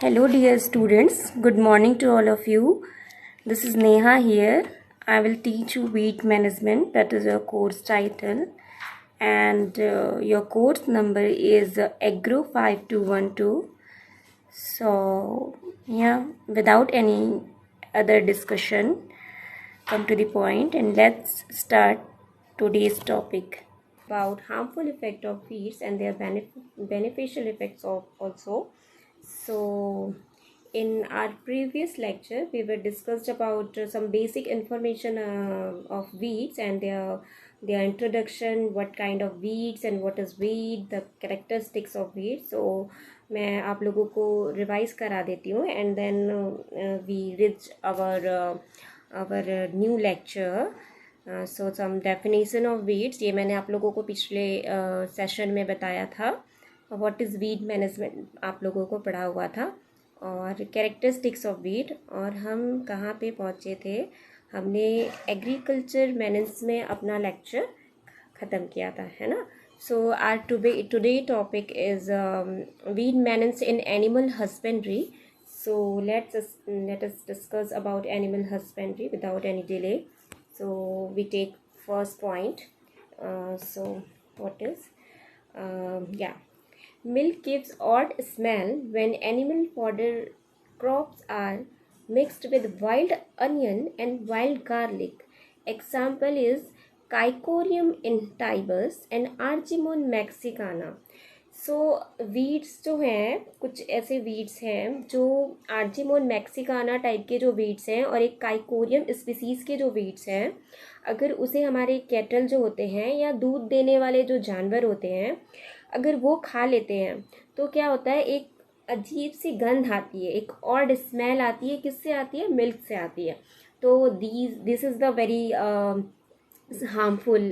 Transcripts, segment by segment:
Hello dear students, good morning to all of you. This is Neha here. I will teach you weed management, that is your course title, and your course number is Agro 5212. So yeah, without any other discussion, come to the point and let's start today's topic about harmful effect of weeds and their beneficial effects of also. So in our previous lecture we were discussed about some basic information of weeds and their introduction, what kind of weeds and what is weed, the characteristics of weeds. So मैं आप लोगों को revise करा देती हूँ and then we reach our new lecture. So some definition of weeds, ये मैंने आप लोगों को पिछले सेशन में बताया था. व्हाट इज़ वीड मैनेजमेंट आप लोगों को पढ़ा हुआ था, और कैरेक्टरिस्टिक्स ऑफ वीड. और हम कहाँ पे पहुँचे थे, हमने एग्रीकल्चर मैनेज में अपना लेक्चर ख़त्म किया था, है ना. So our today topic is weed manage in animal husbandry. So let us discuss about animal husbandry without any delay. So we take first point. So what is milk gives odd smell when animal fodder crops are mixed with wild onion and wild garlic. Example is Caicorium intybus and Argemone mexicana. So weeds जो हैं, कुछ ऐसे weeds हैं जो argemone Mexicana type के जो weeds हैं और एक काइकोरियम स्पीसीज़ के जो वीड्स हैं, अगर उसे हमारे कैटल जो होते हैं या दूध देने वाले जो जानवर होते हैं, अगर वो खा लेते हैं तो क्या होता है, एक अजीब सी गंध आती है, एक ऑड स्मेल आती है. किससे आती है? मिल्क से आती है. तो this is the very harmful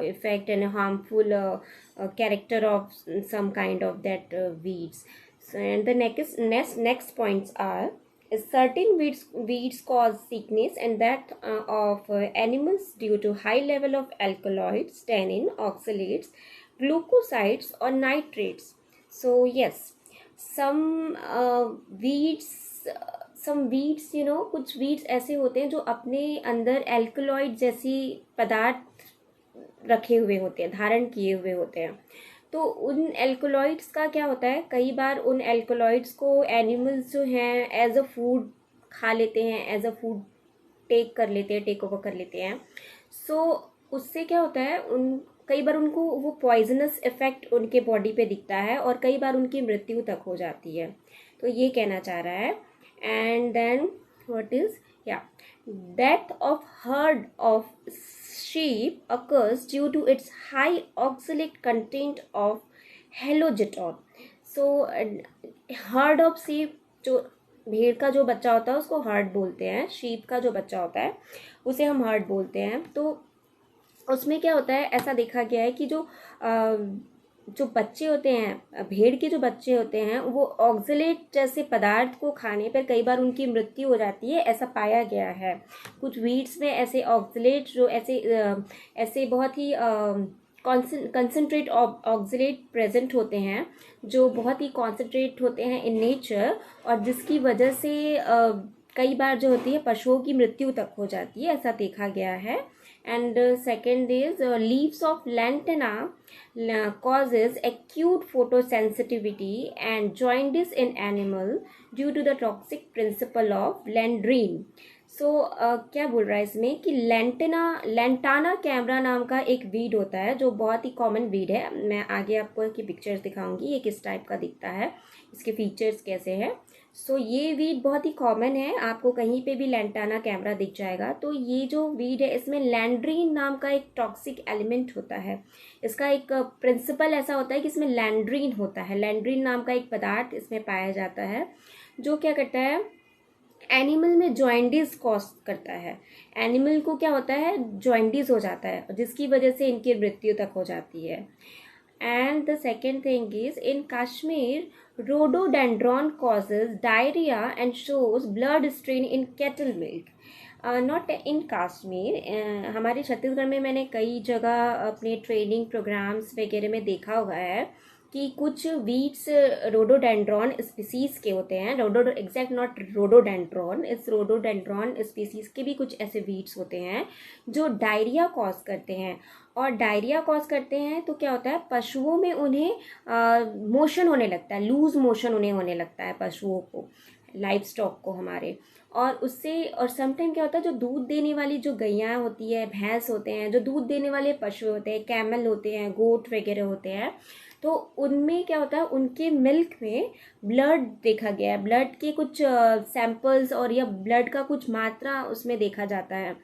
effect and a harmful character of some kind of that weeds. So, and the next points are certain weeds cause sickness and that of animals due to high level of alkaloids, tannin, oxalates, glucosides or nitrates. So yes, some weeds कुछ weeds ऐसे होते हैं जो अपने अंदर alkaloid जैसी पदार्थ रखे हुए होते हैं, धारण किए हुए होते हैं. तो उन एल्कलॉइड्स का क्या होता है, कई बार उन एल्कलॉइड्स को एनिमल्स जो हैं एज अ फूड खा लेते हैं, as a food take over कर लेते हैं. सो उससे क्या होता है, कई बार उनको वो पॉइजनस इफेक्ट उनके बॉडी पे दिखता है और कई बार उनकी मृत्यु तक हो जाती है. तो ये कहना चाह रहा है. And then what is death of herd of sheep occurs due to its high oxalate content of halogeton. So herd of sheep, जो भेड़ का जो बच्चा होता है उसको हर्ड बोलते हैं, शीप का जो बच्चा होता है उसे हम हर्ड बोलते हैं. तो उसमें क्या होता है, ऐसा देखा गया है कि जो बच्चे होते हैं, भेड़ के जो बच्चे होते हैं, वो ऑक्सलेट जैसे पदार्थ को खाने पर कई बार उनकी मृत्यु हो जाती है, ऐसा पाया गया है. कुछ वीड्स में ऐसे ऑक्सलेट जो ऐसे बहुत ही कंसनट्रेट ऑक्सलेट प्रेजेंट होते हैं, जो बहुत ही कॉन्सेंट्रेट होते हैं इन नेचर, और जिसकी वजह से कई बार जो होती है पशुओं की मृत्यु तक हो जाती है, ऐसा देखा गया है. And second is leaves of lantana causes acute photosensitivity and jaundice in animal due to the toxic principle of landrine. So क्या बोल रहा है इसमें कि लैंटाना कैमरा नाम का एक वीड होता है जो बहुत ही कॉमन वीड है. मैं आगे आपको इसकी पिक्चर्स दिखाऊंगी, ये किस टाइप का दिखता है, इसके फीचर्स कैसे हैं. सो ये वीड बहुत ही कॉमन है, आपको कहीं पे भी लैंटाना कैमरा दिख जाएगा. तो ये जो वीड है इसमें लैंड्रीन नाम का एक टॉक्सिक एलिमेंट होता है. इसका एक प्रिंसिपल ऐसा होता है कि इसमें लैंड्रीन होता है. लैंड्रीन नाम का एक पदार्थ इसमें पाया जाता है जो क्या करता है, एनिमल में जॉइंडिस कॉज करता है. एनिमल को क्या होता है, जॉइंडिस हो जाता है, जिसकी वजह से इनकी मृत्यु तक हो जाती है. And the second thing is in Kashmir, rhododendron causes diarrhea and shows blood stain in cattle milk. Not in Kashmir. हमारे छत्तीसगढ़ में मैंने कई जगह अपने ट्रेनिंग प्रोग्राम्स वगैरह में देखा हुआ है कि कुछ वीड्स रोडोडेंड्रॉन स्पीसीज के होते हैं, एग्जैक्ट नॉट रोडोडेंड्रॉन, इस रोडोडेंड्रॉन स्पीसीज के भी कुछ ऐसे वीड्स होते हैं जो डायरिया कॉज करते हैं। और डायरिया कॉज करते हैं तो क्या होता है, पशुओं में उन्हें मोशन होने लगता है, लूज मोशन उन्हें होने लगता है पशुओं को, लाइव स्टॉक को हमारे। और उससे, और समटाइम क्या होता है, जो दूध देने वाली जो गैयाँ होती है, भैंस होते हैं, जो दूध देने वाले पशु होते हैं, कैमल होते हैं, गोट वगैरह होते हैं, तो उनमें क्या होता है, उनके मिल्क में ब्लड देखा गया है, ब्लड के कुछ सैंपल्स और या ब्लड का कुछ मात्रा उसमें देखा जाता है।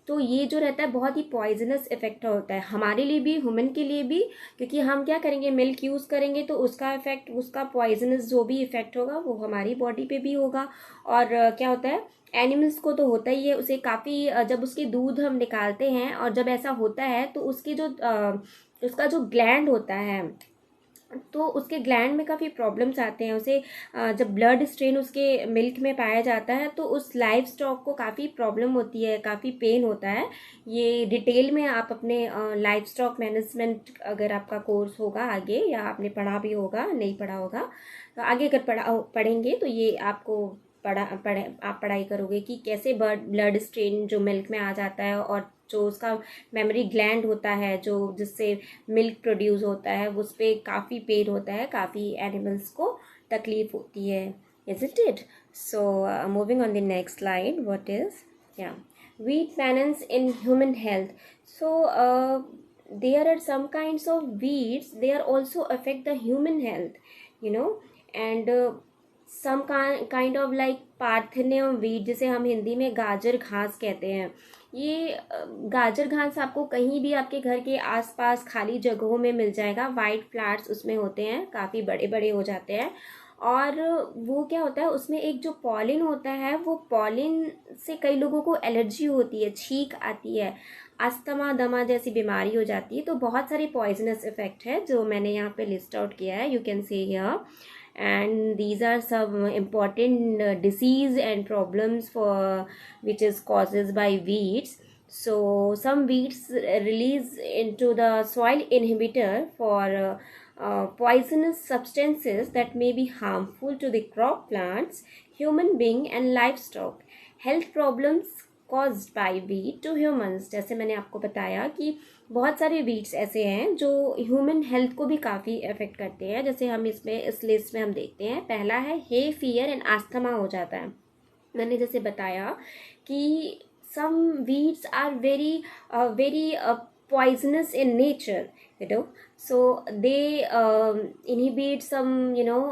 तो ये जो रहता है बहुत ही पॉइजनस इफेक्ट होता है हमारे लिए भी, ह्यूमन के लिए भी, क्योंकि हम क्या करेंगे, मिल्क यूज़ करेंगे तो उसका इफेक्ट, उसका पॉइजनस जो भी इफेक्ट होगा वो हमारी बॉडी पे भी होगा। और क्या होता है, एनिमल्स को तो होता ही है, उसे काफ़ी जब उसके दूध हम निकालते हैं और जब ऐसा होता है तो उसके जो उसका जो ग्लैंड होता है, तो उसके ग्लैंड में काफ़ी प्रॉब्लम्स आते हैं। उसे जब ब्लड स्ट्रेन उसके मिल्क में पाया जाता है तो उस लाइव स्टॉक को काफ़ी प्रॉब्लम होती है, काफ़ी पेन होता है। ये डिटेल में आप अपने लाइव स्टॉक मैनेजमेंट, अगर आपका कोर्स होगा आगे, या आपने पढ़ा भी होगा, नहीं पढ़ा होगा तो आगे अगर पढ़ेंगे तो ये आपको आप पढ़ाई करोगे कि कैसे ब्लड स्ट्रेन जो मिल्क में आ जाता है, और जो उसका मेमोरी ग्लैंड होता है जो जिससे मिल्क प्रोड्यूस होता है, उस पर काफ़ी पेन होता है, काफ़ी एनिमल्स को तकलीफ होती है। Is it it? So moving on the next slide, what is, या wheat balanced in human health. So there are some kinds of weeds, they are also affect the human health, you know, and some kind of like parthenium wheat, जिसे हम हिंदी में गाजर घास कहते हैं। ये गाजर घास आपको कहीं भी आपके घर के आसपास खाली जगहों में मिल जाएगा। वाइट फ्लावर्स उसमें होते हैं, काफ़ी बड़े बड़े हो जाते हैं। और वो क्या होता है, उसमें एक जो पॉलिन होता है, वो पॉलिन से कई लोगों को एलर्जी होती है, छींक आती है, अस्थमा दमा जैसी बीमारी हो जाती है। तो बहुत सारे पॉइजनस इफेक्ट है जो मैंने यहाँ पे लिस्ट आउट किया है, you can see here, and these are some important disease and problems for which is causes by weeds. So some weeds release into the soil inhibitor for poisonous substances that may be harmful to the crop plants, human being and livestock. Health problems caused by weed to humans, जैसे मैंने आपको बताया कि बहुत सारे weeds ऐसे हैं जो ह्यूमन हेल्थ को भी काफ़ी अफेक्ट करते हैं। जैसे हम इसमें इस लिस्ट में हम देखते हैं, पहला है हे फियर एंड आस्थमा हो जाता है। मैंने जैसे बताया कि some weeds are very poisonous in nature, you know, so they inhibit some, you know,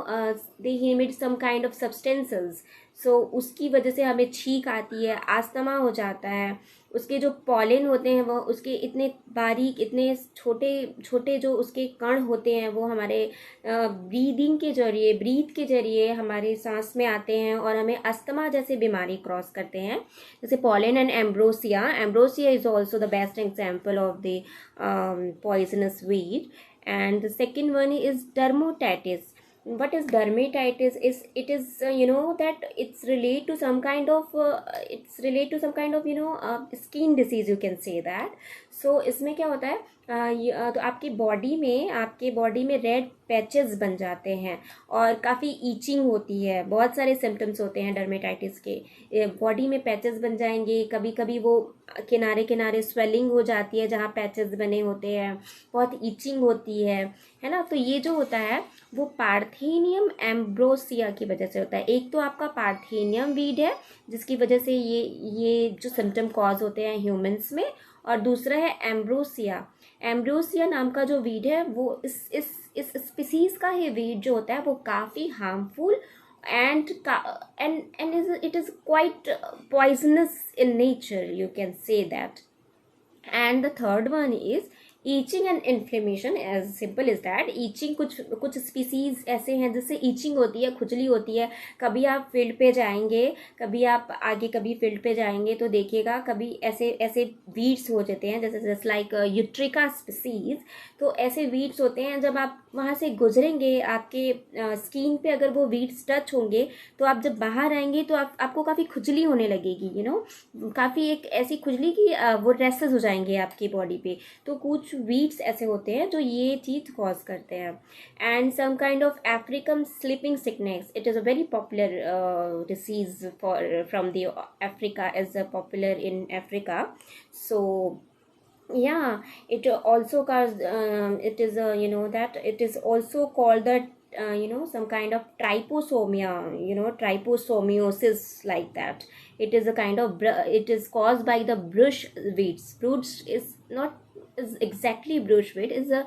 they inhibit some kind of substances, so उसकी वजह से हमें छींक आती है, आस्थमा हो जाता है। उसके जो पॉलिन होते हैं वो उसके इतने बारीक, इतने छोटे छोटे जो उसके कण होते हैं वो हमारे ब्रीथ के जरिए हमारे सांस में आते हैं और हमें अस्थमा जैसे बीमारी क्रॉस करते हैं। जैसे pollen and ambrosia is also the best example of the poisonous weed. And the second one is dermatitis. What is dermatitis? Is it is you know that it's related to some kind of skin disease, you can say that. So इसमें क्या होता है, तो आपकी body में red patches बन जाते हैं और काफ़ी ईचिंग होती है। बहुत सारे सिम्टम्स होते हैं डर्मेटाइटिस के, बॉडी में पैचेस बन जाएंगे, कभी कभी वो किनारे किनारे स्वेलिंग हो जाती है जहाँ पैचेस बने होते हैं, बहुत ईचिंग होती है ना। तो ये जो होता है वो पार्थेनियम एम्ब्रोसिया की वजह से होता है। एक तो आपका पार्थेनियम वीड है जिसकी वजह से ये जो सिम्टम कॉज होते हैं ह्यूमंस में, और दूसरा है एम्ब्रोसिया नाम का जो वीड है, वो इस स्पीसीज का ही वीड जो होता है वो काफ़ी harmful and it is quite poisonous in nature, you can say that. And the third one is itching and inflammation, as simple is that. Itching, कुछ स्पीसीज ऐसे हैं जिससे ईचिंग होती है, खुजली होती है। कभी आप फील्ड पे जाएंगे, कभी फील्ड पे जाएंगे तो देखिएगा कभी ऐसे वीड्स हो जाते हैं, जैसे लाइक यूट्रिका स्पीसीज। तो ऐसे वीड्स होते हैं, जब आप वहाँ से गुजरेंगे, आपके स्किन पे अगर वो वीड्स टच होंगे तो आप जब बाहर आएंगे तो आपको काफ़ी खुजली होने लगेगी, काफ़ी एक ऐसी खुजली कि वो रेसेस हो जाएंगे आपकी बॉडी पे। तो कुछ वीड्स ऐसे होते हैं जो ये चीज़ कॉज करते हैं। And some kind of African sleeping sickness, it is a very popular disease for from the Africa, is popular in Africa. So yeah, it also causes it is that it is also called that some kind of tryposomia, tryposomiosis, like that. It is a kind of it is caused by the brush weeds. Brush is not is exactly brush weed, is a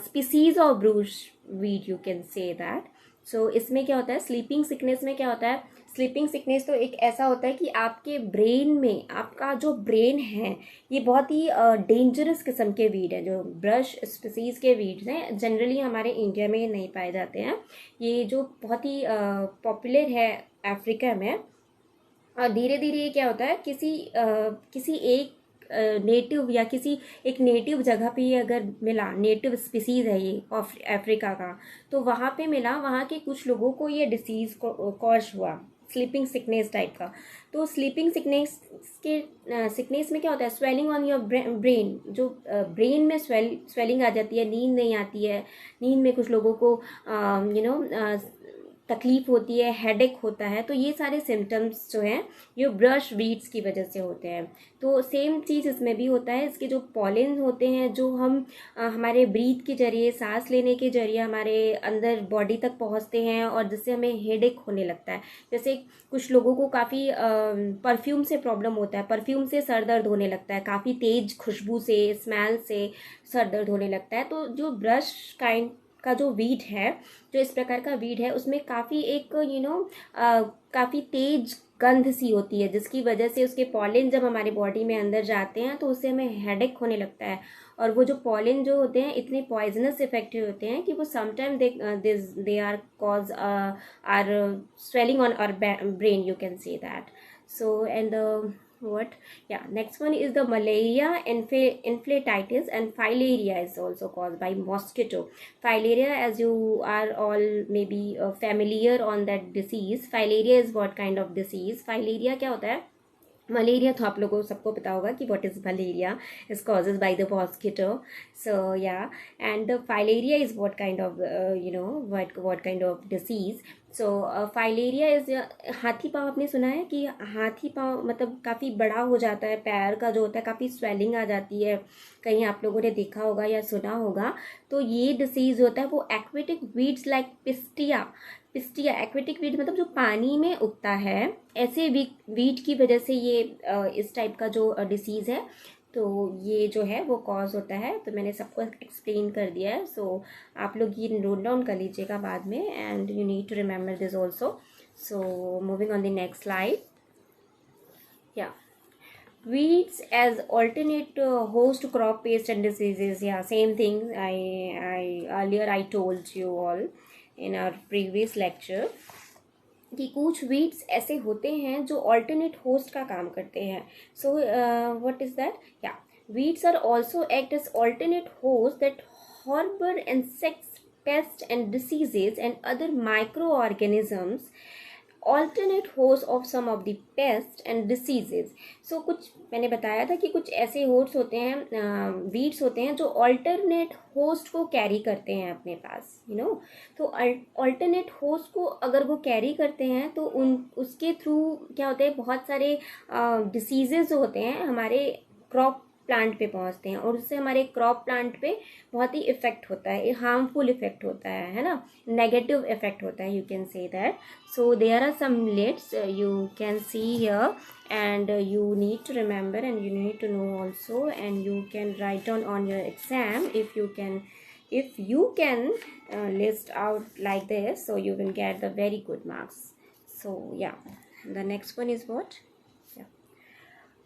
species of brush weed, you can say that. So इसमें क्या होता है, sleeping sickness में क्या होता है, sleeping sickness तो एक ऐसा होता है कि आपके ब्रेन में, आपका जो ब्रेन है, ये बहुत ही डेंजरस किस्म के वीड हैं, जो ब्रश स्पीसीज के वीड्स हैं। जनरली हमारे इंडिया में नहीं पाए जाते हैं। ये जो बहुत ही पॉपुलर है अफ्रीका में। और धीरे धीरे ये क्या होता है, किसी एक नेटिव या किसी एक नेटिव जगह पे ये अगर मिला, नेटिव स्पीसीज है ये अफ्रीका का, तो वहाँ पे मिला, वहाँ के कुछ लोगों को ये डिसीज कॉज हुआ, स्लीपिंग सिकनेस टाइप का। तो स्लीपिंग सिकनेस में क्या होता है, स्वेलिंग ऑन योर ब्रेन, जो ब्रेन में स्वेलिंग आ जाती है, नींद नहीं आती है, नींद में कुछ लोगों को तकलीफ होती है, हेडेक होता है। तो ये सारे सिम्टम्स जो हैं ये ब्रश वीड्स की वजह से होते हैं। तो सेम चीज़ इसमें भी होता है। इसके जो पॉलन होते हैं, जो हम हमारे ब्रीथ के जरिए, सांस लेने के जरिए हमारे अंदर बॉडी तक पहुंचते हैं और जिससे हमें हेडेक होने लगता है। जैसे कुछ लोगों को काफ़ी परफ्यूम से प्रॉब्लम होता है, परफ्यूम से सर दर्द होने लगता है, काफ़ी तेज खुशबू से, स्मेल से सर दर्द होने लगता है। तो जो ब्रश काइंड का जो वीड है, जो इस प्रकार का वीड है, उसमें काफ़ी एक काफ़ी तेज गंध सी होती है, जिसकी वजह से उसके पॉलन जब हमारे बॉडी में अंदर जाते हैं तो उससे हमें हेडेक होने लगता है। और वो जो पॉलन जो होते हैं इतने पॉइजनस इफेक्टिव होते हैं कि वो sometime they are cause are swelling on our brain, you can say that. So and next one is the malaria, influenza, and filaria is also caused by mosquito. Filaria, as you are all maybe familiar on that disease. Filaria is what kind of disease? Filaria क्या होता है, malaria तो आप लोगों को सबको पता होगा कि what is malaria, is causes by the mosquito. So yeah, and the filaria is what kind of what kind of disease. So filaria is, हाथी पाँव आपने सुना है कि हाथी पाँव मतलब काफ़ी बड़ा हो जाता है, पैर का जो होता है काफ़ी स्वेलिंग आ जाती है, कहीं आप लोगों ने देखा होगा या सुना होगा. तो ये डिसीज़ होता है वो aquatic weeds like pistia aquatic weed मतलब जो पानी में उगता है, ऐसे वीड की वजह से ये इस टाइप का जो डिसीज़ है, तो ये जो है वो कॉज होता है. तो मैंने सबको एक्सप्लेन कर दिया है. सो आप लोग ये नोट डाउन कर लीजिएगा बाद में, and you need to remember this also. So moving on the next slide. Yeah, weeds as alternate host crop pest and diseases. Yeah, same thing I earlier I told you all in our previous lecture कि कुछ weeds ऐसे होते हैं जो alternate host का काम करते हैं. So what is that? Yeah, weeds are also act as alternate host that harbor insects, pests and diseases and other microorganisms, alternate host of some of the pests and diseases. So कुछ मैंने बताया था कि कुछ ऐसे host होते हैं, weeds होते हैं जो ऑल्टरनेट होस्ट को कैरी करते हैं अपने पास, तो ऑल्टरनेट होस्ट को अगर वो कैरी करते हैं तो उसके थ्रू क्या होता है, बहुत सारे डिसीजेज जो होते हैं हमारे क्रॉप प्लांट पे पहुंचते हैं और उससे हमारे क्रॉप प्लांट पे बहुत ही इफेक्ट होता है, हार्मफुल इफेक्ट होता है ना, नेगेटिव इफेक्ट होता है, you can say that. So there are some lists you can see here and you need to remember and you need to know also, and you can write down on your exam if you can list out like this, so you will get the very good marks. So yeah, the next one is what?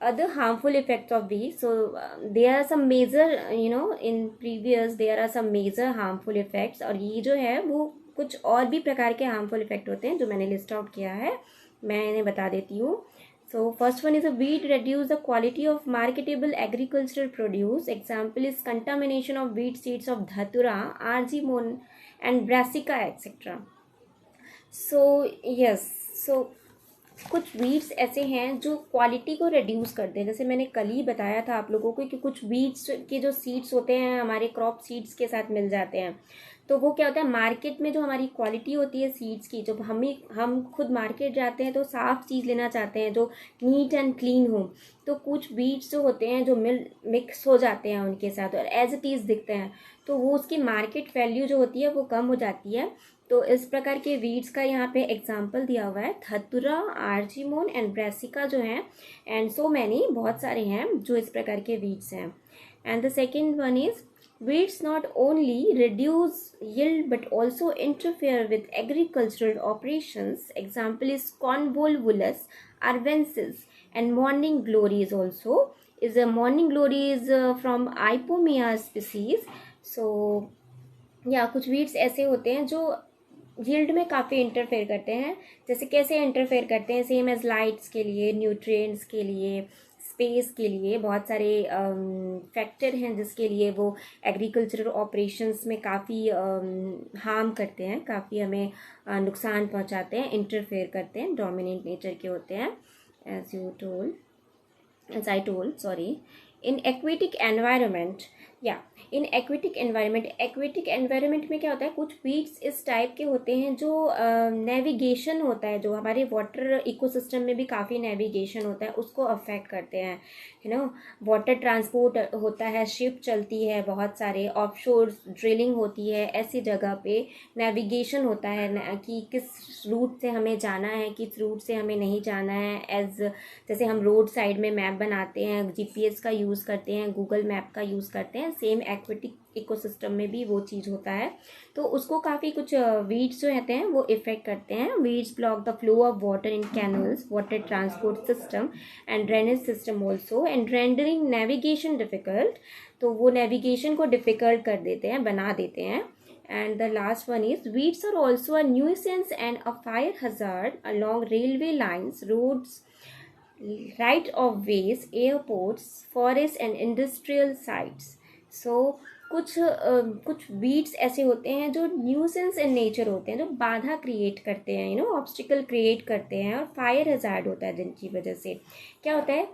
Other harmful effects of weeds. So there are some major, in previous there are some major harmful effects, और ये जो है वो कुछ और भी प्रकार के harmful effect होते हैं जो मैंने लिस्ट आउट किया है, मैं इन्हें बता देती हूँ. So first one is a weed reduce the quality of marketable agricultural produce. Example is contamination of weed seeds of dhatura, argemone and brassica etc. So yes, so कुछ वीड्स ऐसे हैं जो क्वालिटी को रिड्यूस करते हैं। जैसे मैंने कल ही बताया था आप लोगों को कि कुछ वीड्स के जो सीड्स होते हैं हमारे क्रॉप सीड्स के साथ मिल जाते हैं, तो वो क्या होता है, मार्केट में जो हमारी क्वालिटी होती है सीड्स की, जब हम खुद मार्केट जाते हैं तो साफ़ चीज़ लेना चाहते हैं जो नीट एंड क्लीन हो, तो कुछ वीड्स जो होते हैं जो मिक्स हो जाते हैं उनके साथ और एज इट इज़ दिखते हैं, तो वो उसकी मार्केट वैल्यू जो होती है वो कम हो जाती है। तो इस प्रकार के वीड्स का यहाँ पे एग्जाम्पल दिया हुआ है, धतुरा, आर्जीमोन एंड ब्रेसिका जो हैं, एंड सो मैनी, बहुत सारे हैं जो इस प्रकार के वीड्स हैं। And the second one is weeds not only reduce yield but also interfere with agricultural operations. Example is Convolvulus arvensis and morning glory is also. Is a morning glory is from Ipomea species. So कुछ weeds ऐसे होते हैं जो yield में काफ़ी interfere करते हैं। जैसे कैसे इंटरफेयर करते हैं, सेम एज लाइट्स के लिए, न्यूट्रिएंट्स के लिए, स्पेस के लिए, बहुत सारे फैक्टर हैं जिसके लिए वो एग्रीकल्चरल ऑपरेशंस में काफ़ी हार्म करते हैं, काफ़ी हमें नुकसान पहुंचाते हैं, इंटरफेयर करते हैं, डोमिनेंट नेचर के होते हैं, as I told sorry. In aquatic environment aquatic environment में क्या होता है, कुछ वीड्स इस टाइप के होते हैं जो नेविगेशन होता है, जो हमारे वाटर इकोसिस्टम में भी काफ़ी नेविगेशन होता है, उसको अफेक्ट करते हैं, वाटर ट्रांसपोर्ट होता है, शिप चलती है, बहुत सारे ऑफशोर ड्रिलिंग होती है, ऐसी जगह पे नेविगेशन होता है कि किस रूट से हमें जाना है, किस रूट से हमें नहीं जाना है। जैसे हम रोड साइड में मैप बनाते हैं, GPS का यूज़ करते हैं, गूगल मैप का यूज़ करते हैं, सेम एक्वेटिक इकोसिस्टम में भी वो चीज़ होता है। तो उसको काफ़ी कुछ वीड्स जो रहते हैं वो इफेक्ट करते हैं। Weeds block the flow of water in canals, water transport system and drainage system also, and rendering navigation difficult. तो वो नेविगेशन को डिफिकल्ट कर देते हैं, बना देते हैं। And the last one is weeds are also a nuisance and a fire hazard along railway lines, roads, right of ways, airports, forests and industrial sites. So कुछ वीड्स ऐसे होते हैं जो न्यूसेंस इन नेचर होते हैं, जो बाधा create करते हैं, ऑब्स्टिकल क्रिएट करते हैं, और फायर हजार्ड होता है जिनकी वजह से क्या होता है,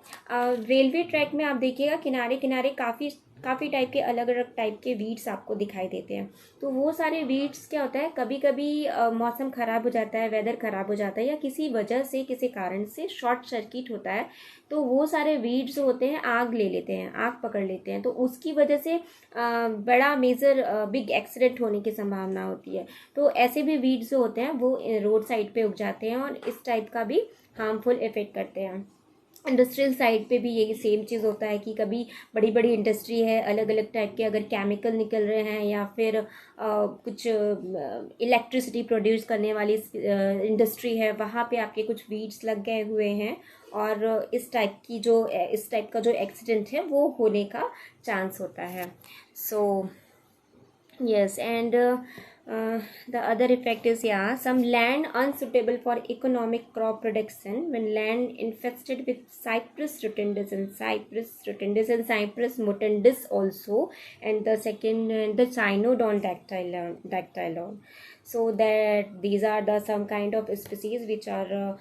रेलवे ट्रैक में आप देखिएगा किनारे किनारे काफ़ी टाइप के, अलग अलग टाइप के वीड्स आपको दिखाई देते हैं। तो वो सारे वीड्स क्या होता है, कभी कभी मौसम ख़राब हो जाता है, वेदर ख़राब हो जाता है, या किसी वजह से, किसी कारण से शॉर्ट सर्किट होता है, तो वो सारे वीड्स होते हैं आग ले लेते हैं, आग पकड़ लेते हैं, तो उसकी वजह से बड़ा मेजर बिग एक्सीडेंट होने की संभावना होती है। तो ऐसे भी वीड्स जो होते हैं वो रोड साइड पे उग जाते हैं और इस टाइप का भी हार्मफुल इफेक्ट करते हैं। इंडस्ट्रियल साइड पे भी यही सेम चीज़ होता है कि कभी बड़ी बड़ी इंडस्ट्री है, अलग अलग टाइप के अगर केमिकल निकल रहे हैं, या फिर कुछ इलेक्ट्रिसिटी प्रोड्यूस करने वाली इंडस्ट्री है, वहाँ पे आपके कुछ वीड्स लग गए हुए हैं, और इस टाइप का जो एक्सीडेंट है वो होने का चांस होता है। सो yes, and the other effect is some land unsuitable for economic crop production when land infested with Cyprus rotundus and Cyprus mutandis also, and the second the Cynodon dactylon. So that these are the some kind of species which are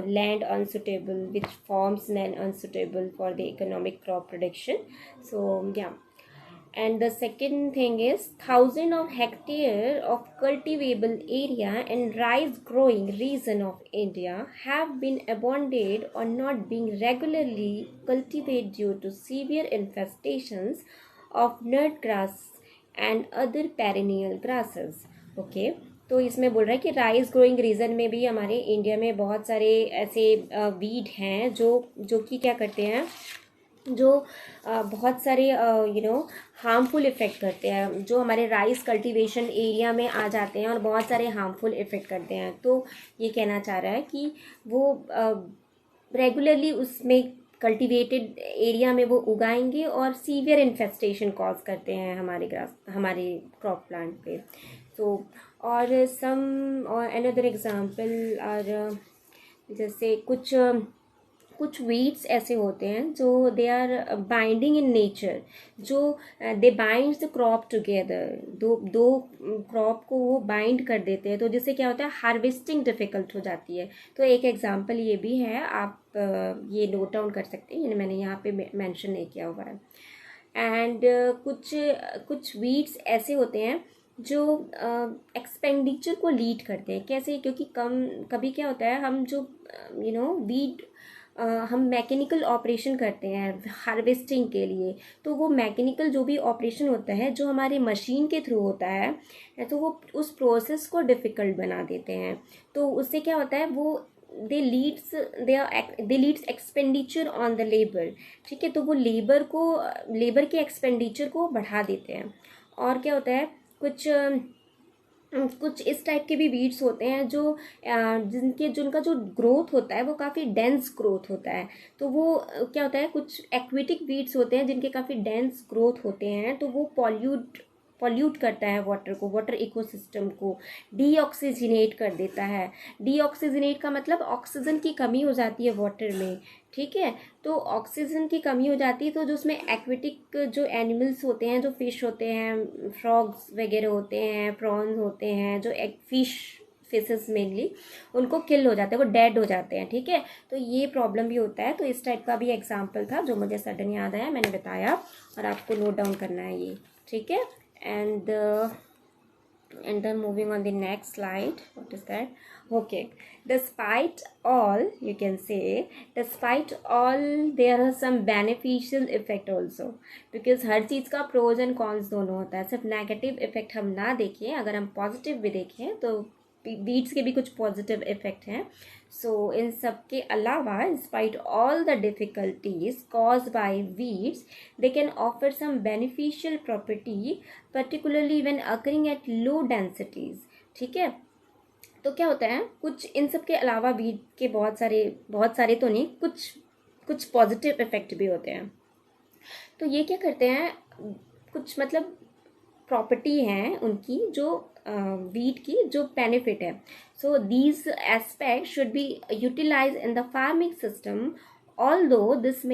land unsuitable, which forms land unsuitable for the economic crop production. So and the second thing is thousands of hectares of cultivable area in rice growing region of India have been abandoned or not being regularly cultivated due to severe infestations of nut grass and other perennial grasses. Okay, तो इसमें बोल रहा है कि rice growing reason में भी हमारे India में बहुत सारे ऐसे वीड हैं जो कि क्या करते हैं, जो बहुत सारे हार्मफुल इफ़ेक्ट करते हैं, जो हमारे राइस कल्टीवेशन एरिया में आ जाते हैं और बहुत सारे हार्मफुल इफ़ेक्ट करते हैं। तो ये कहना चाह रहा है कि वो रेगुलरली उसमें कल्टीवेटेड एरिया में वो उगाएंगे और सीवियर इन्फेस्टेशन कॉज करते हैं हमारे क्रॉप प्लांट पे। तो और अनदर एग्जांपल और जैसे कुछ कुछ वीड्स ऐसे होते हैं जो they are binding in nature, जो they bind the crop together, दो दो क्रॉप को वो बाइंड कर देते हैं, तो जिससे क्या होता है हार्वेस्टिंग डिफिकल्ट हो जाती है। तो एक एग्जांपल ये भी है, आप ये नोट डाउन कर सकते हैं, मैंने यहाँ पे मेंशन नहीं किया हुआ है। एंड कुछ वीड्स ऐसे होते हैं जो एक्सपेंडिचर को लीड करते हैं। कैसे? क्योंकि कभी क्या होता है, हम जो वीड हम मैकेनिकल ऑपरेशन करते हैं हार्वेस्टिंग के लिए, तो वो मैकेनिकल जो भी ऑपरेशन होता है जो हमारे मशीन के थ्रू होता है, तो वो उस प्रोसेस को डिफ़िकल्ट बना देते हैं। तो उससे क्या होता है, वो they leads expenditure on the labour. ठीक है, तो वो लेबर के एक्सपेंडिचर को बढ़ा देते हैं। और क्या होता है, कुछ इस टाइप के भी वीड्स होते हैं जो जिनका जो ग्रोथ होता है वो काफ़ी डेंस ग्रोथ होता है। तो वो क्या होता है, कुछ एक्वेटिक वीड्स होते हैं जिनके काफ़ी डेंस ग्रोथ होते हैं, तो वो पॉल्यूट करता है वाटर को, वाटर इकोसिस्टम को डीऑक्सीजनेट कर देता है। डीऑक्सीजनेट का मतलब ऑक्सीजन की कमी हो जाती है वाटर में। ठीक है, तो ऑक्सीजन की कमी हो जाती है, तो जो उसमें एक्वेटिक जो एनिमल्स होते हैं, जो फिश होते हैं, फ्रॉग्स वगैरह होते हैं, प्रॉन्स होते हैं, जो फिशेस मेनली, उनको किल हो जाते हैं, वो डेड हो जाते हैं। ठीक है, तो ये प्रॉब्लम भी होता है। तो इस टाइप का भी एग्जाम्पल था जो मुझे सडन याद आया, मैंने बताया, और आपको नोट डाउन करना है ये। ठीक है, and then moving on the next slide, what is that? Okay, despite all, you can say, despite all there are some beneficial effect also, because हर चीज़ का pros and cons दोनों होता है। सिर्फ नेगेटिव इफेक्ट हम ना देखें, अगर हम पॉजिटिव भी देखें तो बीट्स के भी कुछ पॉजिटिव इफेक्ट हैं। सो इन सब के अलावा, in spite all the difficulties cause by weeds, they can offer some beneficial property, particularly when occurring at low densities. ठीक है, तो क्या होता है, कुछ इन सब के अलावा वीड के बहुत सारे तो नहीं, कुछ पॉजिटिव इफेक्ट भी होते हैं। तो ये क्या करते हैं, कुछ मतलब प्रॉपर्टी हैं उनकी, जो वीट की जो बेनिफिट है। So these aspect should be utilise in the farming system, although this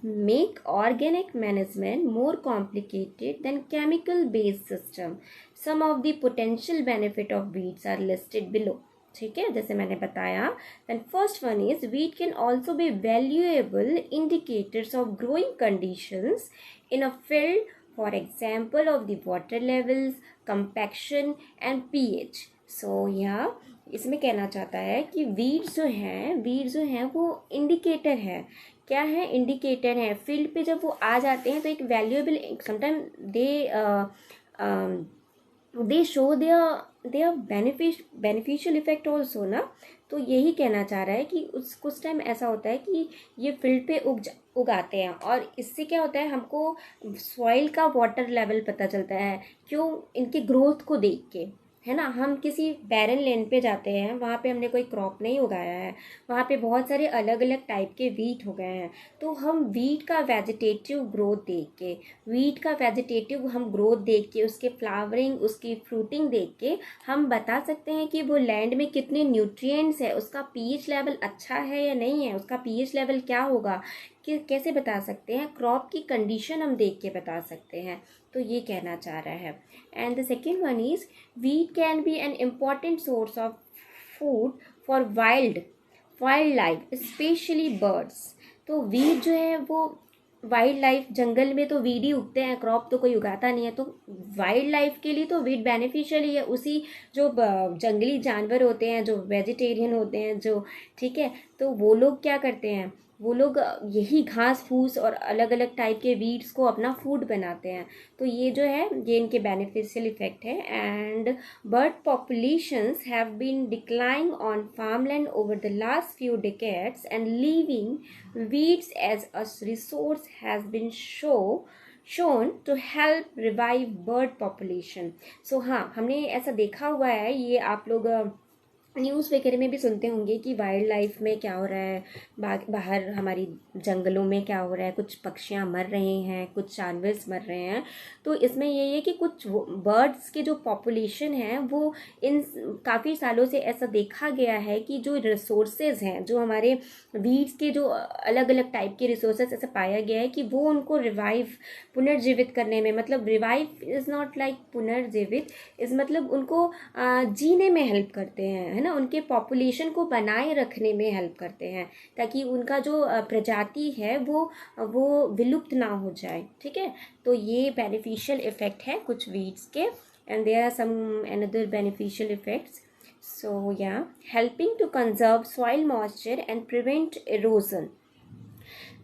make organic management more complicated than chemical based system. Some of the potential benefit of weeds are listed below. ठीक है, जैसे मैंने बताया, then first one is wheat can also be valuable indicators of growing conditions in a field, for example of the water levels, compaction and pH. So यहाँ इसमें कहना चाहता है कि वीड्स जो हैं वो इंडिकेटर है। क्या है? इंडिकेटर है। फील्ड पे जब वो आ जाते हैं तो एक valuable, sometime they show their beneficial effect also ना। तो यही कहना चाह रहा है कि कुछ टाइम ऐसा होता है कि ये फील्ड पे उगाते हैं, और इससे क्या होता है, हमको सॉइल का वाटर लेवल पता चलता है। क्यों? इनके ग्रोथ को देख के, है ना। हम किसी बैरन लैंड पे जाते हैं, वहाँ पे हमने कोई क्रॉप नहीं उगाया है, वहाँ पे बहुत सारे अलग अलग टाइप के वीट हो गए हैं, तो हम वीट का वेजिटेटिव ग्रोथ देख के उसके फ्लावरिंग, उसकी फ्रूटिंग देख के हम बता सकते हैं कि वो लैंड में कितने न्यूट्रिएंट्स है, उसका पीएच लेवल अच्छा है या नहीं है, उसका पीएच लेवल क्या होगा, कि कैसे बता सकते हैं, क्रॉप की कंडीशन हम देख के बता सकते हैं। तो ये कहना चाह रहा है। And the second one is wheat can be an important source of food for wild life, specially birds. तो वीट जो है वो वाइल्ड लाइफ, जंगल में तो वीड ही उगते हैं, क्रॉप तो कोई उगाता नहीं है, तो वाइल्ड लाइफ के लिए तो वीट बेनिफिशियल ही है। उसी जो जंगली जानवर होते हैं, जो वेजिटेरियन होते हैं, जो, ठीक है, तो वो लोग क्या करते हैं, वो लोग यही घास फूस और अलग अलग टाइप के वीड्स को अपना फूड बनाते हैं। तो ये जो है, ये इनके बेनिफिशियल इफेक्ट है। And bird populations have been declining on farmland over the last few decades, and leaving weeds as a resource has been shown to help revive bird population. So हाँ, हमने ऐसा देखा हुआ है, ये आप लोग न्यूज़ वगैरह में भी सुनते होंगे कि वाइल्ड लाइफ में क्या हो रहा है, बाहर हमारी जंगलों में क्या हो रहा है, कुछ पक्षियाँ मर रहे हैं, कुछ जानवर मर रहे हैं। तो इसमें यही है कि कुछ बर्ड्स के जो पॉपुलेशन है वो इन काफ़ी सालों से ऐसा देखा गया है कि जो रिसोर्सेज हैं, जो हमारे वीड्स के जो अलग अलग टाइप के रिसोर्सेज ऐसा पाया गया है कि वो उनको पुनर्जीवित करने में, मतलब रिवाइव इज़ नॉट लाइक पुनर्जीवित, इस मतलब उनको जीने में हेल्प करते हैं, है ना, उनके पॉपुलेशन को बनाए रखने में हेल्प करते हैं, ताकि उनका जो प्रजाति है वो विलुप्त ना हो जाए। ठीक है, तो ये बेनिफिशियल इफेक्ट है कुछ वीड्स के, and there are some another beneficial effects. So yeah, helping to conserve soil moisture and prevent erosion.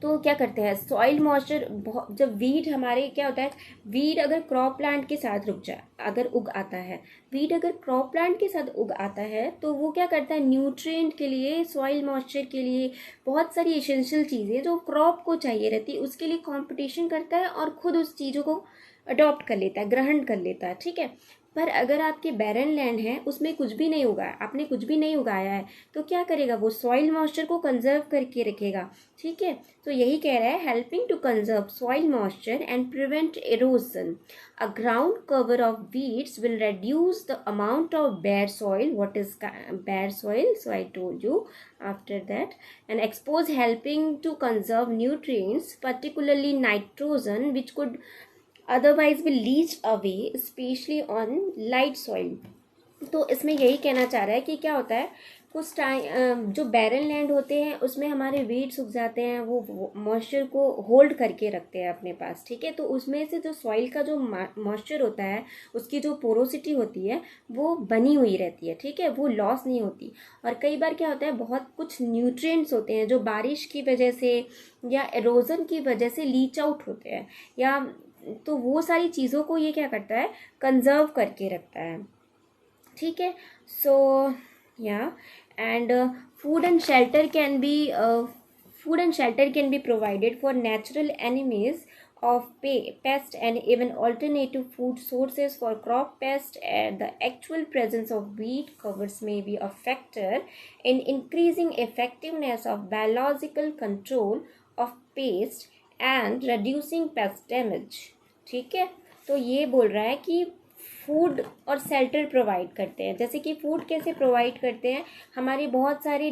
तो क्या करते हैं, सॉइल मॉइस्चर, जब वीड हमारे क्या होता है, वीड अगर क्रॉप प्लांट के साथ रुक जाए, अगर उग आता है, वीड अगर क्रॉप प्लांट के साथ उग आता है तो वो क्या करता है, न्यूट्रिएंट के लिए, सॉइल मॉइस्चर के लिए, बहुत सारी एसेंशियल चीज़ें जो क्रॉप को चाहिए रहती है उसके लिए कंपटीशन करता है और खुद उस चीज़ों को अडॉप्ट कर लेता है, ग्रहण कर लेता है। ठीक है, पर अगर आपके बैरन लैंड है, उसमें कुछ भी नहीं उगा, आपने कुछ भी नहीं उगाया है, तो क्या करेगा, वो सॉइल मॉइस्चर को कंजर्व करके रखेगा। ठीक है, तो यही कह रहा है, helping to conserve soil moisture and prevent erosion. A ground cover of weeds will reduce the amount of bare soil. What is bare soil? So I told you after that. And expose, helping to conserve nutrients, particularly nitrogen, which could otherwise be leached away, especially on light soil. तो इसमें यही कहना चाह रहा है कि क्या होता है, कुछ टाइम जो बैरन लैंड होते हैं उसमें हमारे वीड्स उग जाते हैं, वो मॉइस्चर को होल्ड करके रखते हैं अपने पास। ठीक है, तो उसमें से जो सॉइल का जो मॉइस्चर होता है, उसकी जो पोरोसिटी होती है वो बनी हुई रहती है। ठीक है, वो लॉस नहीं होती। और कई बार क्या होता है, बहुत कुछ न्यूट्रिएंट्स होते हैं जो बारिश की वजह से या एरोजन की वजह से लीच आउट होते हैं, या तो वो सारी चीज़ों को ये क्या करता है, कंजर्व करके रखता है। ठीक है, सो yeah, and food and shelter can be provided for natural enemies of pest and even alternative food sources for crop pest. And the actual presence of weed covers may be a factor in increasing effectiveness of biological control of pest and reducing pest damage. ठीक है, तो ये बोल रहा है कि food और shelter provide करते हैं। जैसे कि फूड कैसे प्रोवाइड करते हैं, हमारी बहुत सारी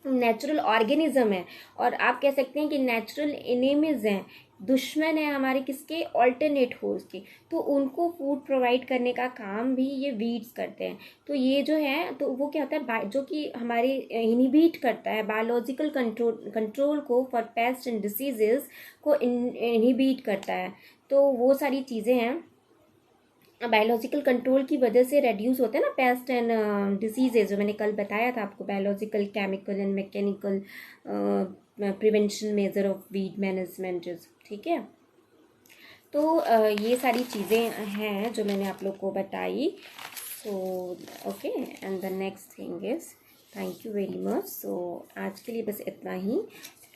नेचुरल ऑर्गेनिज्म है, और आप कह सकते हैं कि नेचुरल एनिमीज हैं, दुश्मन है हमारे किसके, ऑल्टरनेट होस्ट के, तो उनको फूड प्रोवाइड करने का काम भी ये वीड्स करते हैं। तो ये जो है, तो वो क्या होता है, जो कि हमारे इनहिबिट करता है बायोलॉजिकल कंट्रोल को फॉर पेस्ट एंड डिसीजेस को इनहिबिट करता है। तो वो सारी चीज़ें हैं, बायोलॉजिकल कंट्रोल की वजह से रेड्यूस होते हैं ना पेस्ट एंड डिसीजेज, जो मैंने कल बताया था आपको, biological, chemical and mechanical prevention measure of weed management. ठीक है, तो ये सारी चीज़ें हैं जो मैंने आप लोग को बताई। So okay, and the next thing is, thank you very much. So आज के लिए बस इतना ही,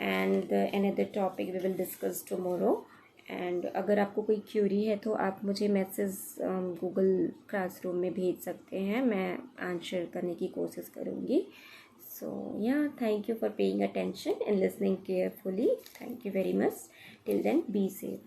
and another topic we will discuss tomorrow. And अगर आपको कोई क्यूरी है तो आप मुझे मैसेज गूगल क्लासरूम में भेज सकते हैं, मैं आंसर करने की कोशिश करूँगी। So yeah, thank you for paying attention and listening carefully. Thank you very much. Till then, be safe.